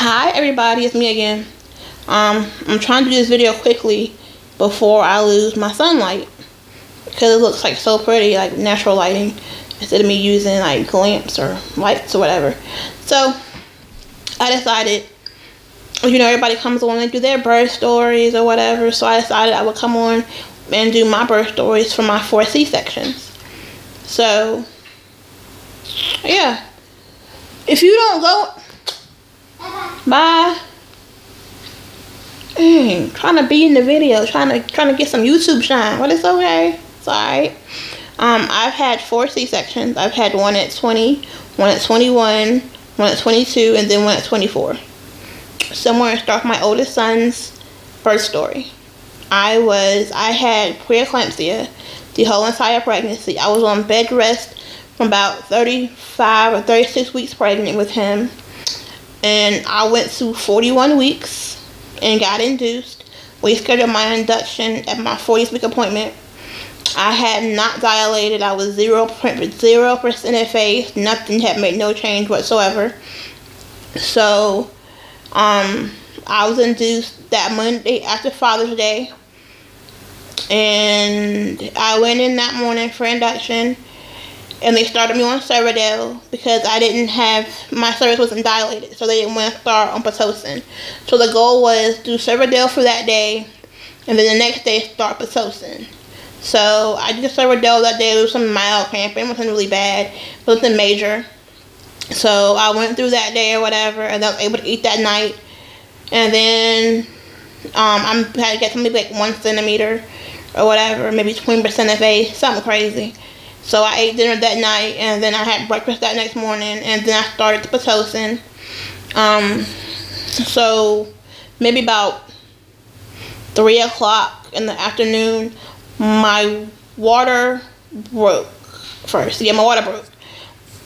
Hi everybody, it's me again. I'm trying to do this video quickly before I lose my sunlight because it looks like so pretty, like natural lighting, instead of me using like lamps or lights or whatever. So I decided, everybody comes on and do their birth stories or whatever, so I decided I would come on and do my birth stories for my 4 C-sections. So yeah, if you don't go, bye. Dang, trying to be in the video, trying to get some YouTube shine. But it's okay. It's alright. I've had 4 C-sections. I've had one at 20, one at 21, one at 22, and then one at 24. So I'm going to start with my oldest son's birth story. I had preeclampsia the whole entire pregnancy. I was on bed rest from about 35 or 36 weeks pregnant with him. And I went to 41 weeks and got induced. We scheduled my induction at my 40th week appointment. I had not dilated. I was 0% in phase. Nothing had made no change whatsoever. So, I was induced that Monday after Father's Day. And I went in that morning for induction. And they started me on Ceridel because my cervix wasn't dilated, so they didn't want to start on Pitocin. So the goal was do Ceridel for that day, and then the next day start Pitocin. So I did Ceridel that day. There was some mild cramping. It wasn't really bad, but it wasn't major. So I went through that day or whatever, and I was able to eat that night. And then I had to get maybe like 1 centimeter or whatever, maybe 20% of A, something crazy. So I ate dinner that night, and then I had breakfast that next morning, and then I started the Pitocin. So maybe about 3 o'clock in the afternoon, my water broke first. Yeah, my water broke.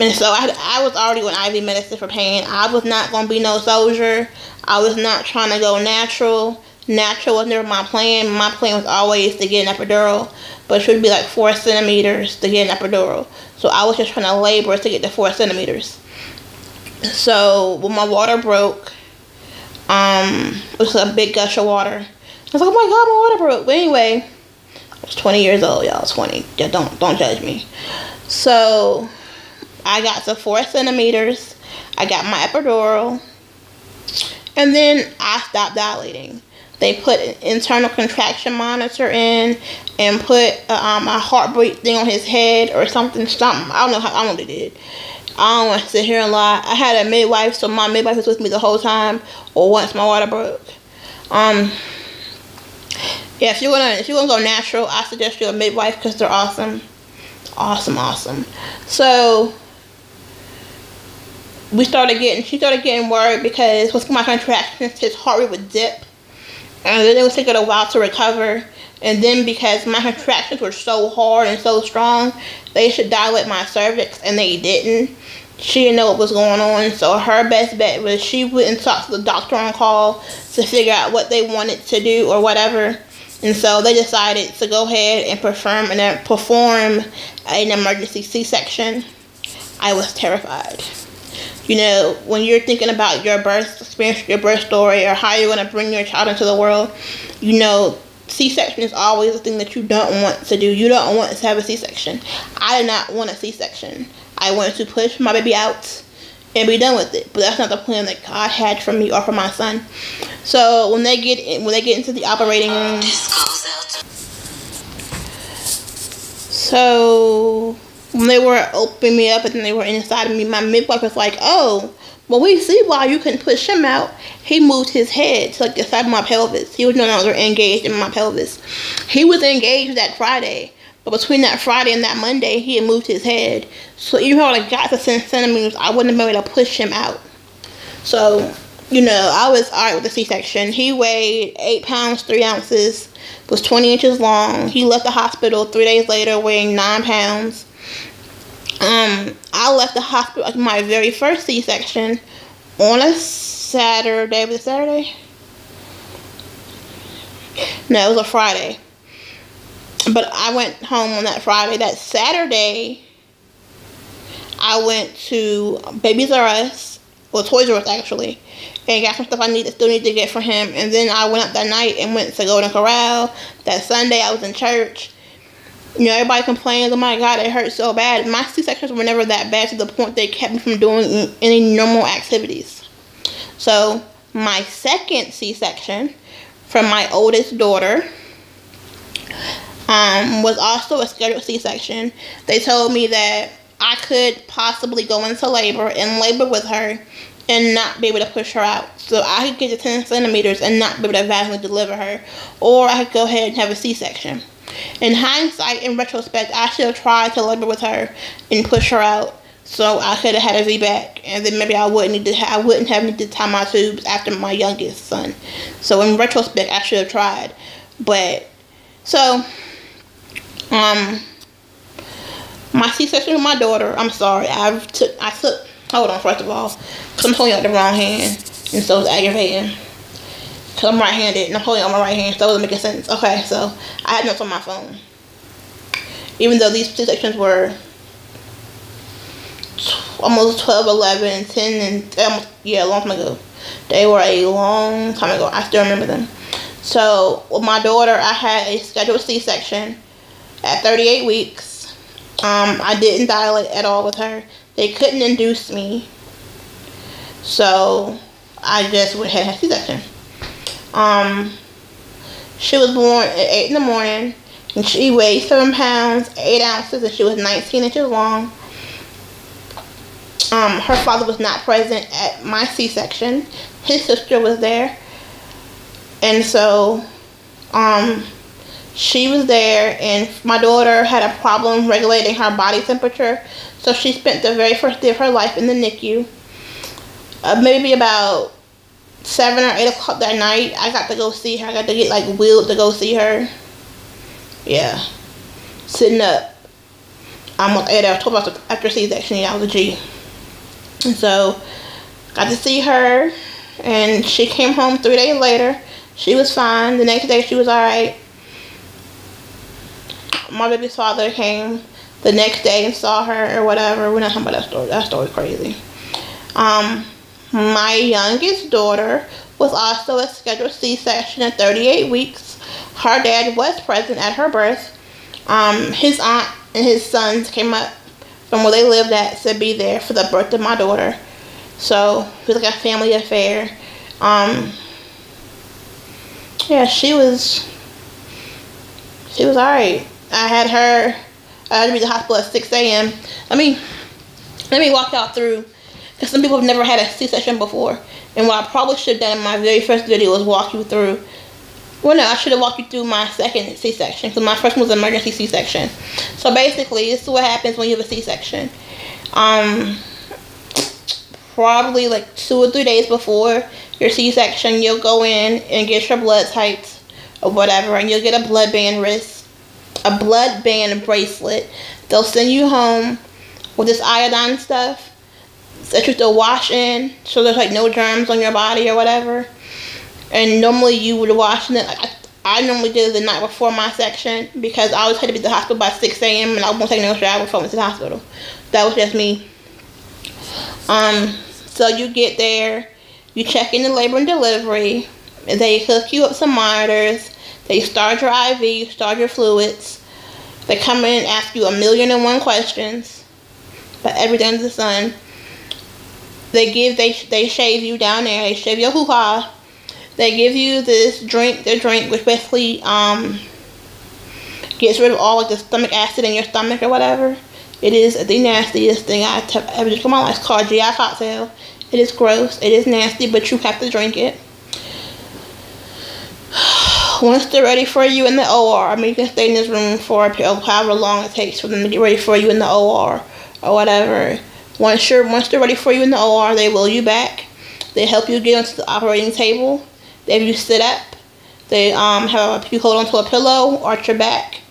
And so I was already on IV medicine for pain. I was not going to be no soldier. I was not trying to go natural. Natural was never my plan. My plan was always to get an epidural, but it should be like 4 centimeters to get an epidural. So I was just trying to labor to get the 4 centimeters. So when my water broke, it was a big gush of water. I was like, oh my God, my water broke. But anyway, I was 20 years old, y'all. 20. Yeah, don't judge me. So I got to 4 centimeters. I got my epidural, and then I stopped dilating. They put an internal contraction monitor in and put a heartbeat thing on his head or something. I don't know what they did. I don't want to sit here and lie. I had a midwife, so my midwife was with me the whole time, or once my water broke. Yeah, if you're gonna go natural, I suggest you a midwife because they're awesome. Awesome. So she started getting worried because with my contractions, his heart rate would dip. And then it would take it a while to recover. And then because my contractions were so hard and so strong, they should dilate my cervix, and they didn't. She didn't know what was going on. So her best bet was she wouldn't talk to the doctor on call to figure out what they wanted to do or whatever. And so they decided to go ahead and perform an emergency C-section. I was terrified. When you're thinking about your birth experience, your birth story, or how you're going to bring your child into the world, C-section is always the thing that you don't want to do. You don't want to have a C-section. I did not want a C-section. I wanted to push my baby out and be done with it. But that's not the plan that God had for me or for my son. So when they get into the operating room, so when they were opening me up and then they were inside of me, my midwife was like, oh, well, we see why you couldn't push him out. He moved his head to like the side of my pelvis. He was no longer engaged in my pelvis. He was engaged that Friday, but between that Friday and that Monday, he had moved his head. So even though I got to 10 centimeters, I wouldn't have been able to push him out. So, I was alright with the C-section. He weighed 8 pounds, 3 ounces, was 20 inches long. He left the hospital 3 days later weighing 9 pounds. I left the hospital at my very first C-section on a Saturday. Was it Saturday? No, it was a Friday. But I went home on that Friday. That Saturday, I went to Babies R Us well, Toys R Us actually, and got some stuff still need to get for him. And then I went up that night and went to Golden Corral. That Sunday I was in church. You know, everybody complains, oh my God, it hurts so bad. My C-sections were never that bad to the point they kept me from doing any normal activities. So my second C-section from my oldest daughter was also a scheduled C-section. They told me that I could possibly go into labor and labor with her and not be able to push her out. So I could get to 10 centimeters and not be able to vaginally deliver her. Or I could go ahead and have a C-section. In hindsight, in retrospect, I should have tried to labor with her and push her out, so I could have had a VBAC, and then maybe I wouldn't have needed to tie my tubes after my youngest son. So in retrospect, I should have tried. But so my C-section with my daughter, I'm sorry, I took hold on, first of all, because I'm holding out the wrong hand, and so it's aggravating. Because I'm right-handed, and I'm holding on my right hand, so it doesn't make sense. Okay, so I had notes on my phone. Even though these C-sections were almost 12, 11, 10, and a long time ago. They were a long time ago. I still remember them. So, with my daughter, I had a scheduled C-section at 38 weeks. I didn't dilate at all with her. They couldn't induce me. So, I just went ahead and had a C-section. She was born at 8 in the morning, and she weighed 7 pounds, 8 ounces, and she was 19 inches long. Her father was not present at my C-section. His sister was there. And so, she was there, and my daughter had a problem regulating her body temperature. So she spent the very first day of her life in the NICU. Maybe about 7 or 8 o'clock that night, I got to go see her. I got to get wheeled to go see her. Yeah. Sitting up. Almost 8 hours, 12 hours after C-section. Yeah, I was a G. And so, got to see her, and she came home 3 days later. She was fine. The next day, she was alright. My baby's father came the next day and saw her or whatever. We're not talking about that story. That story's crazy. My youngest daughter was also a scheduled C-section at 38 weeks. Her dad was present at her birth. His aunt and his sons came up from where they lived at to be there for the birth of my daughter. So it was like a family affair. Yeah, she was alright. I had to be at the hospital at 6 a.m. Let me walk y'all through, because some people have never had a C-section before. And what I probably should have done in my very first video was walk you through. Well, no, I should have walked you through my second C-section, because my first one was an emergency C-section. So basically, this is what happens when you have a C-section. Probably 2 or 3 days before your C-section, you'll go in and get your blood typed or whatever, and you'll get a blood band bracelet. They'll send you home with this iodine stuff that you have to wash in, so there's no germs on your body or whatever. And normally you would wash in it. I normally did it the night before my section, because I always had to be at the hospital by 6 a.m. and I won't take no shower before I went to the hospital. That was just me. So you get there, you check into labor and delivery, and they hook you up some monitors, they start your IV, start your fluids, they come in and ask you 1,000,001 questions about everything under the sun. They shave you down there, they shave your hoo-ha. They give you this drink, which basically gets rid of all the stomach acid in your stomach or whatever. It is the nastiest thing I've ever drank in my life. It's called GI cocktail. It is gross. It is nasty, but you have to drink it. Once they're ready for you in the OR, you can stay in this room for however long it takes for them to get ready for you in the OR or whatever. Once they're ready for you in the OR, they wheel you back. They help you get onto the operating table. They have you sit up. They have you hold onto a pillow, arch your back.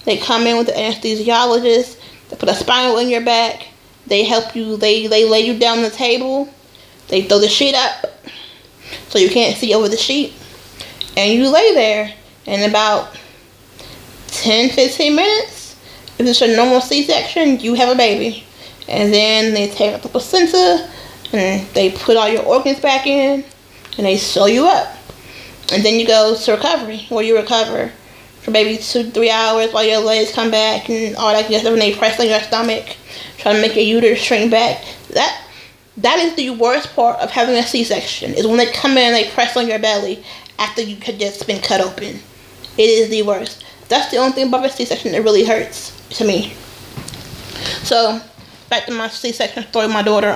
They come in with the anesthesiologist. They put a spinal in your back. They help you. They lay you down on the table. They throw the sheet up so you can't see over the sheet, and you lay there. In about 10-15 minutes, if it's a normal C-section, you have a baby. And then they take out the placenta, and they put all your organs back in, and they sew you up. And then you go to recovery, where you recover for maybe 2-3 hours while your legs come back and all that good stuff, and they press on your stomach, trying to make your uterus shrink back. That is the worst part of having a C-section, is when they come in and they press on your belly after you had just been cut open. It is the worst. That's the only thing about a C-section that really hurts to me. So, back to my C-section story with my daughter.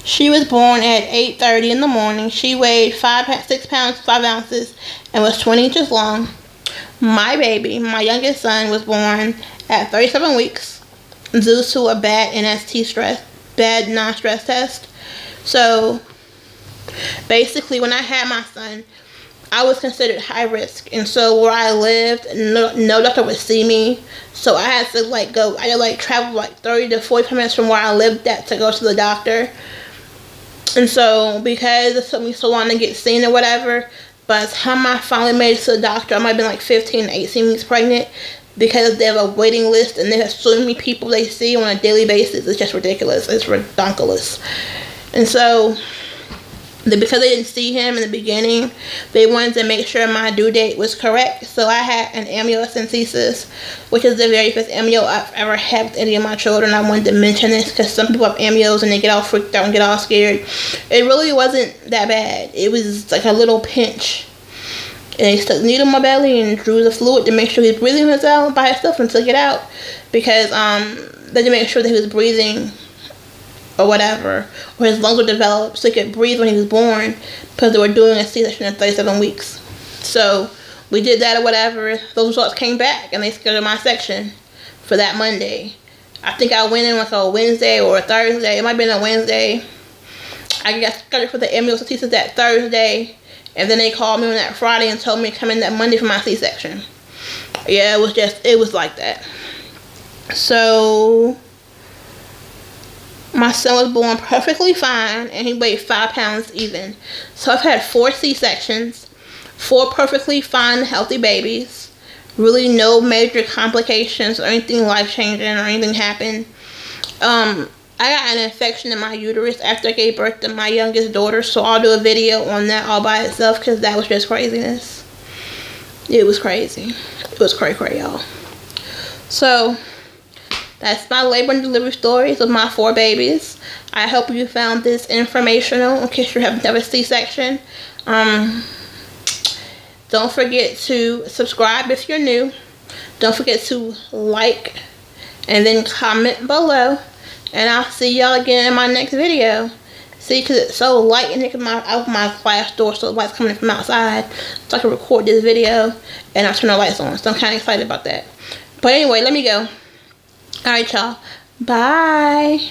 She was born at 8:30 in the morning. She weighed 6 pounds, 5 ounces, and was 20 inches long. My baby, my youngest son, was born at 37 weeks due to a bad bad non-stress test. So, basically, when I had my son, I was considered high risk, and so where I lived, no doctor would see me. So I had to travel 30 to 45 minutes from where I lived at to go to the doctor. And so because it took me so long to get seen or whatever, by the time I finally made it to the doctor, I might have been 15 to 18 weeks pregnant, because they have a waiting list and they have so many people they see on a daily basis. It's just ridiculous. It's redonkulous. And so, because they didn't see him in the beginning, they wanted to make sure my due date was correct. So I had an amniocentesis, which is the very first amnio I've ever had with any of my children. I wanted to mention this because some people have amnios and they get all freaked out and get all scared. It really wasn't that bad. It was like a little pinch. And they stuck a needle in my belly and drew the fluid to make sure he was breathing himself by himself and took it out. Because they didn't make sure that he was breathing or whatever, or his lungs were developed so he could breathe when he was born, because they were doing a C-section at 37 weeks. So we did that or whatever. Those results came back and they scheduled my section for that Monday. I think I went in a Wednesday or a Thursday. It might have been a Wednesday. I got scheduled for the amniocentesis that Thursday, and then they called me on that Friday and told me to come in that Monday for my C-section. Yeah, it was like that. So my son was born perfectly fine, and he weighed 5 pounds even. So I've had 4 C-sections, 4 perfectly fine, healthy babies. Really no major complications or anything life-changing or anything happened. I got an infection in my uterus after I gave birth to my youngest daughter, so I'll do a video on that all by itself, because that was just craziness. It was crazy. It was cray-cray, y'all. So that's my labor and delivery stories of my 4 babies. I hope you found this informational in case you're having to have a C-section. Don't forget to subscribe if you're new. Don't forget to like and then comment below. And I'll see y'all again in my next video. See, because it's so light in here, I open my glass door so the light's coming from outside, so I can record this video and I'll turn the lights on. So I'm kind of excited about that. But anyway, let me go. Alright, y'all. Bye.